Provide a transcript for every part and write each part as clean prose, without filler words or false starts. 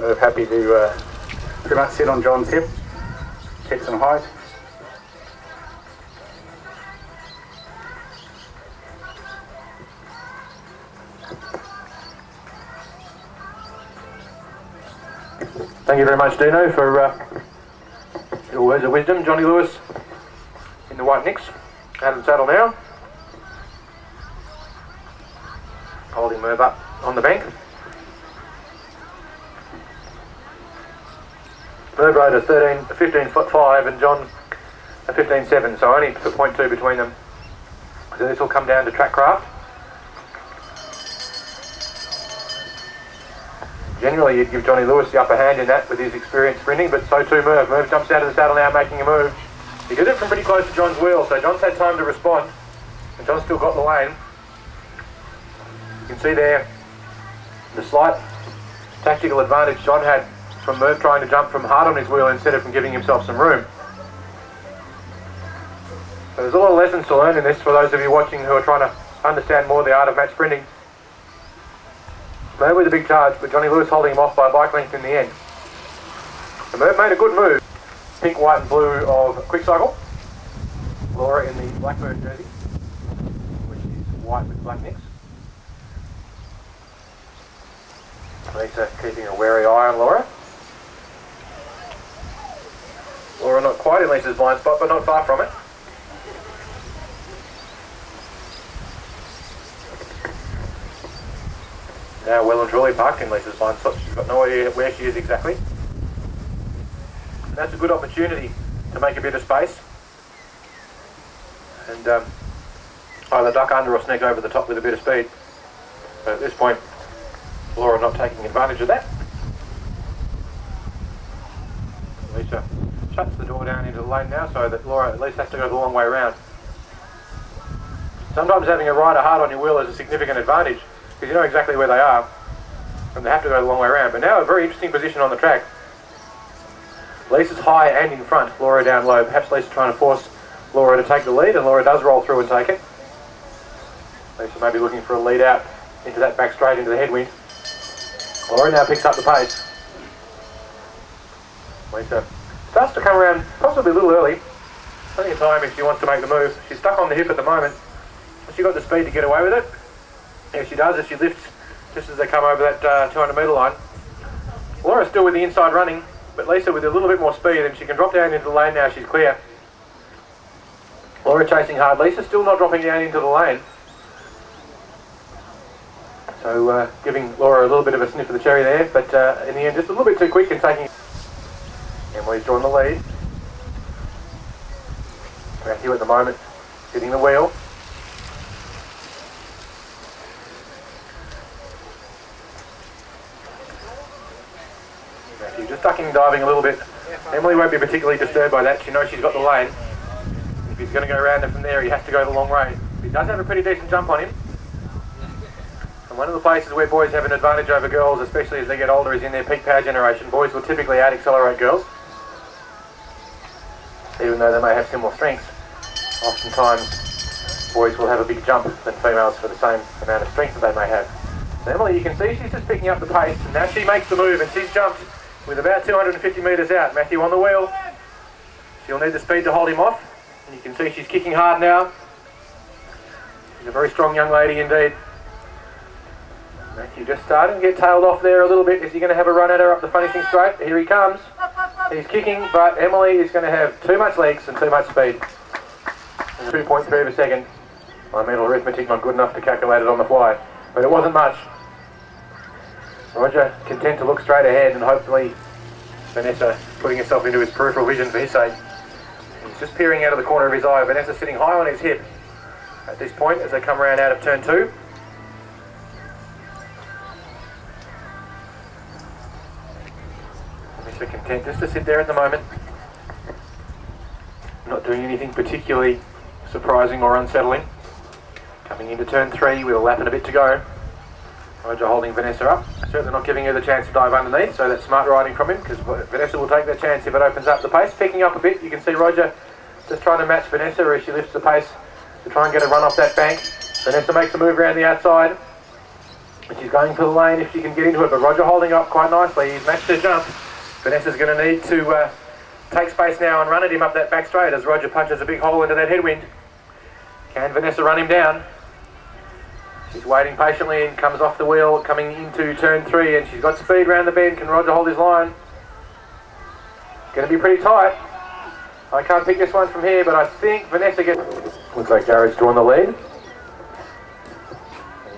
We're happy to pretty much sit on John's hip, keep some height. Thank you very much, Dino, for your words of wisdom. Johnny Lewis in the white nicks. Out of the saddle now. Holding Merv up on the bank. Merv rode a 15'5" and John a 15'7", so only a 0.2 between them. So this will come down to track craft. Generally you'd give Johnny Lewis the upper hand in that with his experience sprinting, but so too Merv. Merv jumps out of the saddle now, making a move. He did it from pretty close to John's wheel, so John's had time to respond, and John's still got the lane. You can see there the slight tactical advantage John had from Merv trying to jump from hard on his wheel instead of from giving himself some room. So there's a lot of lessons to learn in this for those of you watching who are trying to understand more the art of match sprinting. Merv with a big charge, but Johnny Lewis holding him off by a bike length in the end. So Merv made a good move. Pink, white and blue of Quick Cycle. Laura in the Blackbird jersey, which is white with black nicks. Lisa keeping a wary eye on Laura. Laura not quite in Lisa's blind spot, but not far from it. Now well and truly parked in Lisa's blind spot. She's got no idea where she is exactly. And that's a good opportunity to make a bit of space and either duck under or sneak over the top with a bit of speed. But at this point, Laura not taking advantage of that. Lisa shuts the door down into the lane now so that Laura at least has to go the long way around. Sometimes having a rider hard on your wheel is a significant advantage because you know exactly where they are and they have to go the long way around. But now a very interesting position on the track. Lisa's high and in front, Laura down low. Perhaps Lisa trying to force Laura to take the lead, and Laura does roll through and take it. Lisa may be looking for a lead out into that back straight into the headwind. Laura now picks up the pace. Lisa starts to come around possibly a little early. Plenty of time if she wants to make the move. She's stuck on the hip at the moment. Has she got the speed to get away with it? Yeah, she does as she lifts just as they come over that 200 metre line. Laura's still with the inside running, but Lisa with a little bit more speed, and she can drop down into the lane now. She's clear. Laura chasing hard. Lisa still not dropping down into the lane. So giving Laura a little bit of a sniff of the cherry there, but in the end just a little bit too quick in taking. Emily's drawn the lead. Matthew at the moment hitting the wheel. Matthew just ducking and diving a little bit. Emily won't be particularly disturbed by that. She knows she's got the lane. If he's going to go around and from there he has to go the long way. He does have a pretty decent jump on him. And one of the places where boys have an advantage over girls, especially as they get older, is in their peak power generation. Boys will typically out-accelerate girls, even though they may have similar strengths. Oftentimes, boys will have a big jump than females for the same amount of strength that they may have. So Emily, you can see she's just picking up the pace, and now she makes the move, and she's jumped with about 250 metres out. Matthew on the wheel. She'll need the speed to hold him off, and you can see she's kicking hard now. She's a very strong young lady indeed. Matthew just starting to get tailed off there a little bit. Is he going to have a run at her up the finishing straight? Here he comes. He's kicking, but Emily is going to have too much legs and too much speed. 2.3 of a second. My mental arithmetic not good enough to calculate it on the fly, but it wasn't much. Roger content to look straight ahead, and hopefully Vanessa putting herself into his peripheral vision for his sake. He's just peering out of the corner of his eye. Vanessa sitting high on his hip at this point as they come around out of turn 2. Vanessa content just to sit there at the moment, not doing anything particularly surprising or unsettling. Coming into turn 3 with a lap and a bit to go. Roger holding Vanessa up, certainly not giving her the chance to dive underneath, so that's smart riding from him, because Vanessa will take that chance if it opens up the pace. Picking up a bit, you can see Roger just trying to match Vanessa as she lifts the pace to try and get a run off that bank. Vanessa makes a move around the outside. But she's going for the lane if she can get into it, but Roger holding up quite nicely. He's matched her jump. Vanessa's going to need to take space now and run at him up that back straight as Roger punches a big hole into that headwind. Can Vanessa run him down? She's waiting patiently and comes off the wheel, coming into turn 3, and she's got speed round the bend. Can Roger hold his line? Going to be pretty tight. I can't pick this one from here, but I think Vanessa gets... Looks like Jared's drawn the lead.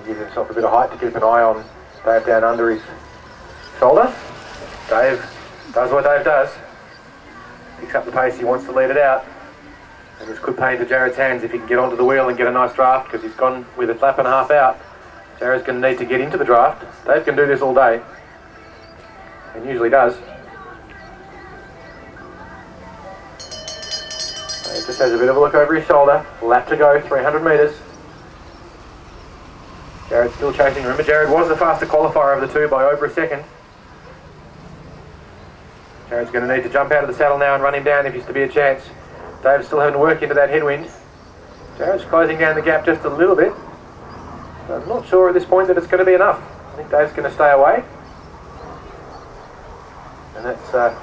He gives himself a bit of height to keep an eye on Dave down under his shoulder. Dave does what Dave does. Picks up the pace, he wants to lead it out. And this could pay into Jared's hands if he can get onto the wheel and get a nice draft, because he's gone with a lap and a half out. Jared's going to need to get into the draft. Dave can do this all day, and usually does. He just has a bit of a look over his shoulder. Lap to go, 300 metres. Jared's still chasing. Remember, Jared was the faster qualifier of the two by over a second. Jared's going to need to jump out of the saddle now and run him down if he's to be a chance. Dave's still having to work into that headwind. Jared's closing down the gap just a little bit. So I'm not sure at this point that it's going to be enough. I think Dave's going to stay away. And that's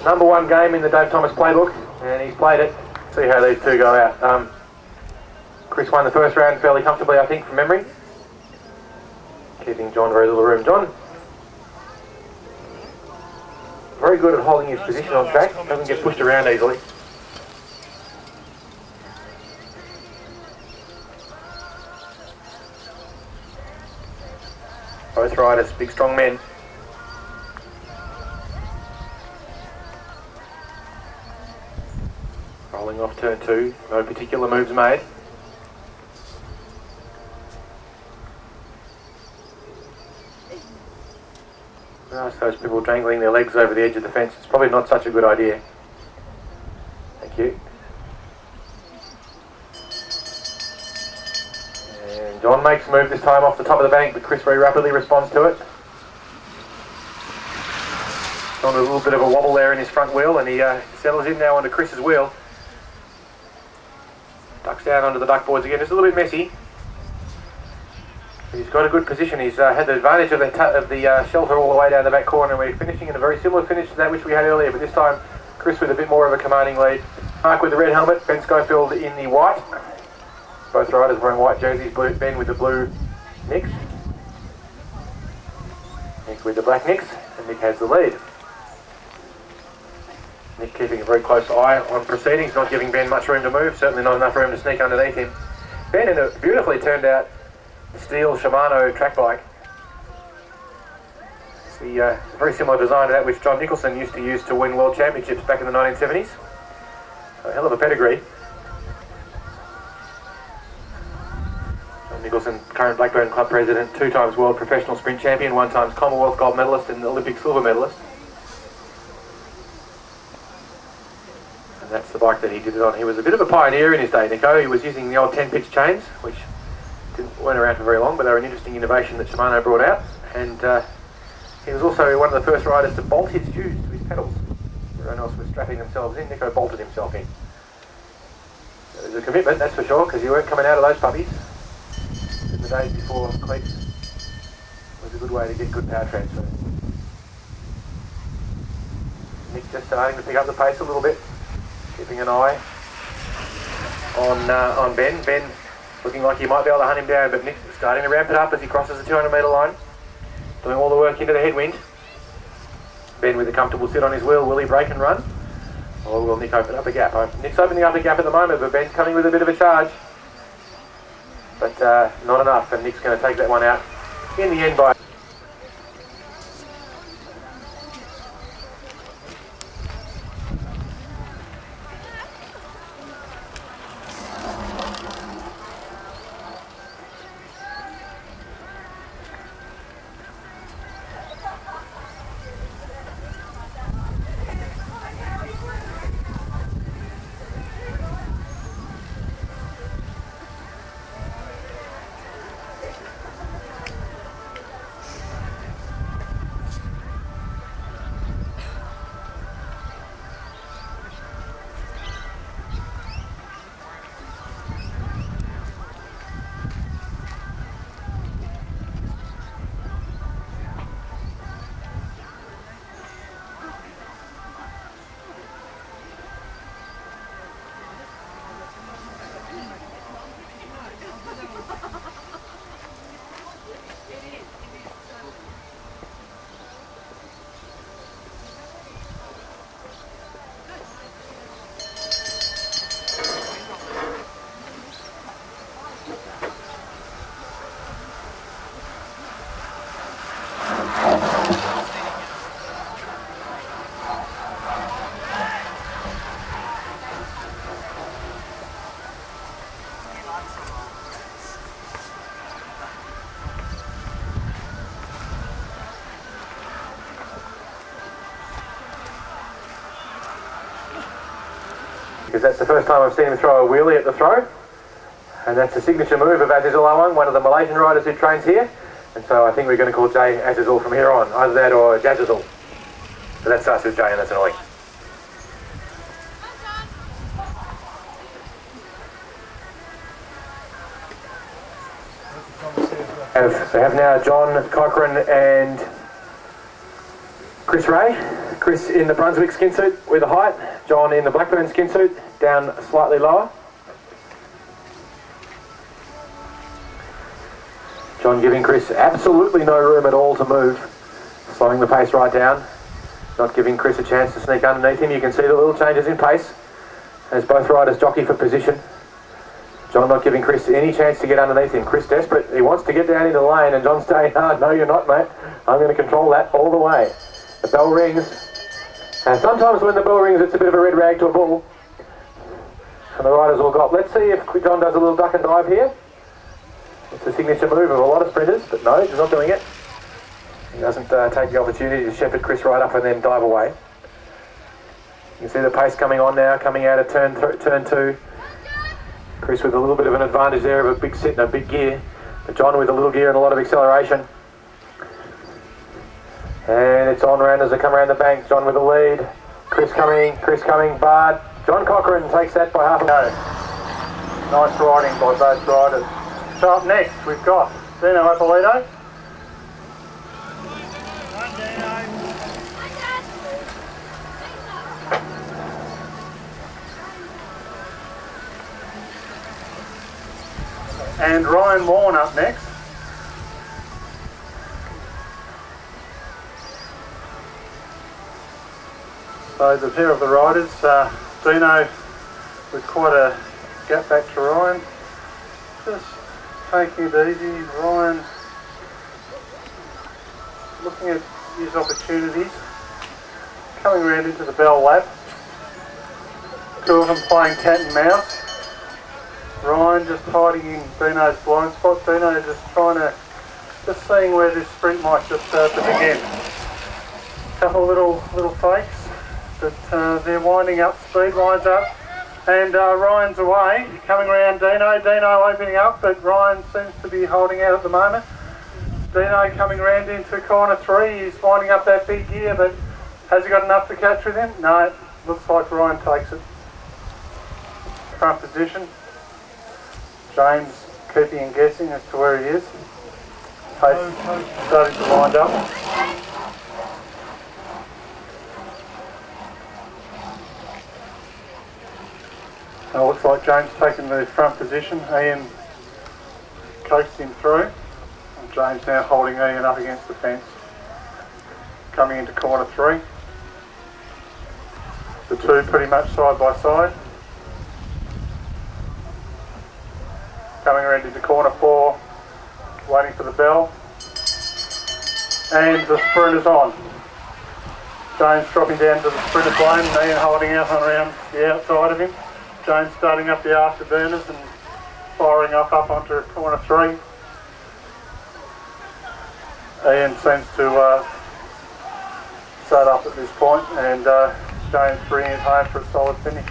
#1 game in the Dave Thomas playbook, and he's played it. See how these two go out. Chris won the first round fairly comfortably, I think, from memory. Keeping John very little room. John, very good at holding his position on track. Doesn't get pushed around easily. Both riders, big strong men. Rolling off turn 2, no particular moves made. I suppose people dangling their legs over the edge of the fence, it's probably not such a good idea. Thank you. And John makes a move this time off the top of the bank, but Chris very rapidly responds to it. On a little bit of a wobble there in his front wheel, and he settles in now onto Chris's wheel. Ducks down onto the duck boards again. It's a little bit messy. He's got a good position. He's had the advantage of the shelter all the way down the back corner, and we're finishing in a very similar finish to that which we had earlier, but this time Chris with a bit more of a commanding lead. Mark with the red helmet, Ben Schofield in the white. Both riders wearing white jerseys, Ben with the blue nicks. Nick with the black nicks, and Nick has the lead. Nick keeping a very close eye on proceedings, not giving Ben much room to move, certainly not enough room to sneak underneath him. Ben in a beautifully turned out steel Shimano track bike. It's the very similar design to that which John Nicholson used to use to win world championships back in the 1970s. A hell of a pedigree. John Nicholson, current Blackburn Club president, 2 times world professional sprint champion, 1 times Commonwealth gold medalist and Olympic silver medalist. And that's the bike that he did it on. He was a bit of a pioneer in his day, Nico. He was using the old 10-pitch chains, which weren't around for very long, but they were an interesting innovation that Shimano brought out. And he was also one of the first riders to bolt his shoes to his pedals. Everyone else was strapping themselves in. Nico bolted himself in. So it was a commitment, that's for sure, because you weren't coming out of those puppies. In the days before cleats was a good way to get good power transfer. Nick just starting to pick up the pace a little bit, keeping an eye on Ben. Ben looking like he might be able to hunt him down, but Nick's starting to ramp it up as he crosses the 200 metre line. Doing all the work into the headwind. Ben with a comfortable sit on his wheel. Will he break and run? Or will Nick open up a gap? Nick's opening up a gap at the moment, but Ben's coming with a bit of a charge. But not enough, and Nick's going to take that one out in the end by... because that's the first time I've seen him throw a wheelie at the throw. And that's a signature move of Azizul Awang, one of the Malaysian riders who trains here. And so I think we're going to call Jay Azizul from here on, either that or Jazzizul. But that starts with Jay and that's annoying. They have now John Cochrane and Chris Ray. Chris in the Brunswick skin suit with a height. John in the Blackburn skin suit, down slightly lower. John giving Chris absolutely no room at all to move. Slowing the pace right down. Not giving Chris a chance to sneak underneath him. You can see the little changes in pace as both riders jockey for position. John not giving Chris any chance to get underneath him. Chris desperate. He wants to get down into the lane and John's saying, oh, no, you're not, mate. I'm going to control that all the way. The bell rings. And sometimes when the bell rings, it's a bit of a red rag to a bull. And the riders all got. Let's see if John does a little duck and dive here. It's a signature move of a lot of sprinters, but no, he's not doing it. He doesn't take the opportunity to shepherd Chris right up and then dive away. You can see the pace coming on now, coming out of turn 2. Chris with a little bit of an advantage there of a big sit and a big gear. But John with a little gear and a lot of acceleration. And it's on round as they come around the bank. John with the lead. Chris coming, Bard. John Cochrane takes that by half a go. Nice riding by both riders. So up next we've got Dino Ippolito. And Ryan Warren up next. So the pair of the riders, Dino with quite a gap back to Ryan. Just taking it easy. Ryan looking at his opportunities. Coming around into the bell lap. Two of them playing cat and mouse. Ryan just hiding in Dino's blind spot. Dino just seeing where this sprint might just begin. Couple little fakes, but they're winding up. Speed lines up, and Ryan's away. Coming around Dino. Dino opening up, but Ryan seems to be holding out at the moment. Dino coming around into corner 3. He's winding up that big gear, but has he got enough to catch with him? No. Looks like Ryan takes it. Front position. James keeping and guessing as to where he is. Pace starting to wind up. Now looks like James taking the front position. Ian coaxed him through. And James now holding Ian up against the fence. Coming into corner 3. The two pretty much side by side. Coming around into corner 4, waiting for the bell. And the sprint is on. James dropping down to the sprinter's lane, Ian holding out on around the outside of him. James starting up the afterburners and firing up onto corner 3. Ian seems to start up at this point, and James bringing it home for a solid finish.